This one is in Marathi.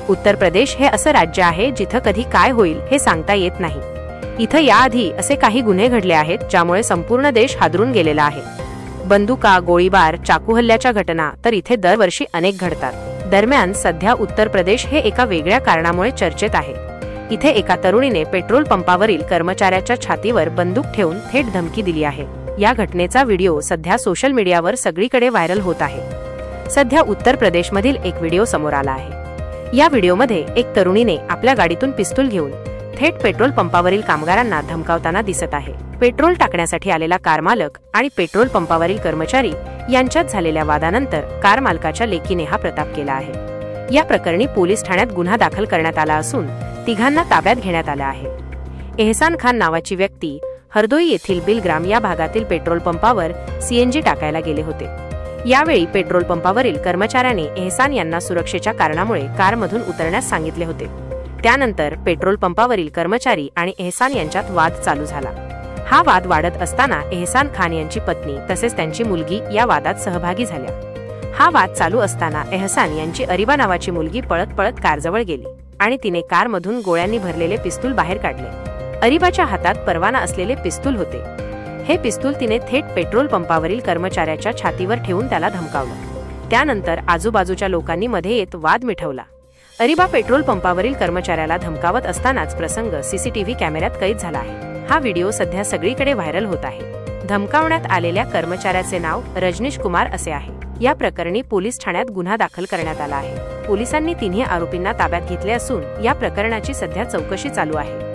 उत्तर प्रदेश हे असं राज्य आहे जिथं कधी काय होईल हे सांगता येत नाही। इथं याआधी असे काही गुन्हे घडले आहेत ज्यामुळे संपूर्ण देश हादरून गेलेला आहे। बंदुका, गोळीबार, चाकू हल्ल्याच्या घटना तर इथे दरवर्षी अनेक घडतात। दरम्यान सध्या उत्तर प्रदेश हे एका वेगळ्या कारणामुळे चर्चेत आहे। इथे एका तरुणीने पेट्रोल पंपावरील कर्मचाऱ्याच्या छातीवर बंदूक ठेवून थेट धमकी दिली आहे। या घटनेचा व्हिडिओ सध्या सोशल मीडियावर सगळीकडे व्हायरल होत आहे। सध्या उत्तर प्रदेशमधील एक व्हिडिओ समोर आला आहे। या व्हिडिओमध्ये एक तरुणीने आपल्या गाडीतून पिस्तूल घेऊन थेट पेट्रोल पंपावरील कामगारांना धमकावताना दिसत आहे। पेट्रोल टाकण्यासाठी आलेला कार मालक आणि पेट्रोल पंपावरील कर्मचारी यांच्यात झालेल्या वादानंतर कार मालकाच्या लेकीने हा प्रताप केला आहे। या प्रकरणी पोलीस ठाण्यात गुन्हा दाखल करण्यात आला असून तिघांना ताब्यात घेण्यात आले आहे। एहसान खान नावाची व्यक्ती हरदोई येथील बिलग्राम या भागातील पेट्रोल पंपावर सीएनजी टाकायला गेले होते। यावेळी पेट्रोल पंपावरील कर्मचाऱ्याने एहसान यांना सुरक्षेच्या कारणामुळे कारमधून उतरण्यास सांगितले होते। त्यानंतर पेट्रोल पंपावरील कर्मचारी आणि एहसान यांच्यात वाद चालू झाला। हा वाद वाढत असताना एहसान खान यांची पत्नी तसेच त्यांची मुलगी या वादात सहभागी झाल्या। हा वाद चालू असताना एहसान यांची अरिबा नावाची मुलगी पळत पळत कारजवळ गेली आणि तिने कारमधून गोळ्यांनी भरलेले पिस्तूल बाहेर काढले। अरिबाच्या हातात परवाना असलेले पिस्तूल होते। हे पिस्तूल तिने थेट पेट्रोल पंपावरील कर्मचाऱ्याच्या छातीवर ठेवून त्याला धमकावलं। त्यानंतर आजूबाजूच्या लोकांनी मध्ये येत वाद मिटवला। अरिबा पेट्रोल पंपावरील कर्मचाऱ्याला धमकावत असतानाच प्रसंग सीसीटीव्ही कॅमेऱ्यात कैद झाला आहे। हा व्हिडिओ सध्या सगळीकडे व्हायरल होत आहे। धमकावण्यात आलेल्या कर्मचाऱ्याचे नाव रजनीश कुमार असे आहे। या प्रकरणी पोलीस ठाण्यात गुन्हा दाखल करण्यात आला आहे। पोलिसांनी तिन्ही आरोपींना ताब्यात घेतले असून या प्रकरणाची सध्या चौकशी चालू आहे।